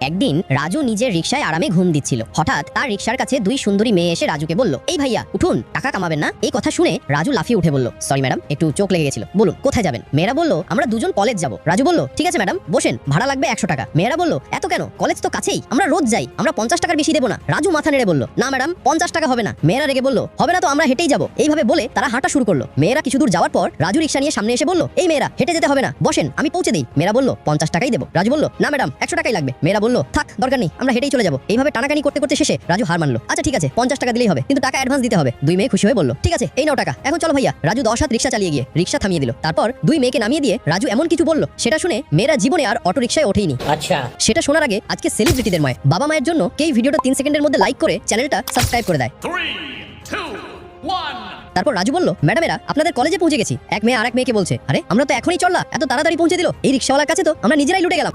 একদিন রাজু নিজের রিকশায় আরামে ঘুম দিচ্ছিল। হঠাৎ তার রিকশার কাছে দুই সুন্দরী মেয়ে এসে রাজুকে বলল, এই ভাইয়া উঠুন, টাকা কামাবেন না? এই কথা শুনে রাজু লাফিয়ে উঠে বলল, সরি ম্যাডাম, একটু চোখ লেগে গেছিল, বলুন কোথায় যাবেন? মেয়েরা বলল, আমরা দুজন কলেজ যাব। রাজু বলল, ঠিক আছে ম্যাডাম, বসেন, ভাড়া লাগবে 100 টাকা। মেয়েরা বলল, এত কেন? কলেজ তো কাছেই, আমরা রোজ যাই, আমরা 50 টাকার বেশি দেবো না। রাজু মাথা নেড়ে বলল, না ম্যাডাম, 50 টাকা হবে না। মেয়েরা রেগে বলল, হবে না তো আমরা হেঁটেই যাবো। এইভাবে বলে তারা হাঁটা শুরু করলো। মেয়েরা কিছু দূর যাওয়ার পর রাজু রিকশা নিয়ে সামনে এসে বলল, এই মেয়েরা হেঁটে যেতে হবে না, বসেন, আমি পৌঁছে দিই। মেয়েরা বলল, 50 টাকাই দেবো। রাজু বলল, না ম্যাডাম, 100 টাকাই লাগবে। মেয়েরা বলল, থাক, দরকার নেই, আমরা হেঁটেই চলে যাবো। এইভাবে টানাটানি করতে করতে শেষে রাজু হার মানলো। আচ্ছা ঠিক আছে, 50 টাকা দিলেই হবে, কিন্তু টাকা অ্যাডভান্স দিতে হবে। দুই মেয়ে খুশি হয়ে বলল, ঠিক আছে, এই নাও টাকা, এখন চলো ভাইয়া। রাজু 10 হাত রিকশা চালিয়ে গিয়ে রিকশা থামিয়ে দিল। তারপর দুই মেয়েকে নামিয়ে দিয়ে রাজু এমন কিছু বলল, সেটা শুনে মেয়েরা জীবনে আর অটো রিকশায় ওঠেইনি। আচ্ছা, সেটা শোনার আগে আজকে সেলিব্রিটিদের বাবা মায়ের জন্য কে ভিডিওটা 3 সেকেন্ডের মধ্যে লাইক করে চ্যানেলটা সাবস্ক্রাইব করে দেয়। 3, 2, 1. তারপর রাজু বলল, ম্যাডামেরা, আপনাদের কলেজে পৌঁছে গেছি। এক মেয়ে আরেক মেয়েকে বলছে, আরে আমরা তো এখনই চললা, এত তাড়াতাড়ি পৌঁছে দিল। এই রিকশাওয়ালার কাছে তো আমরা নিজেরাই লুটে গেলাম।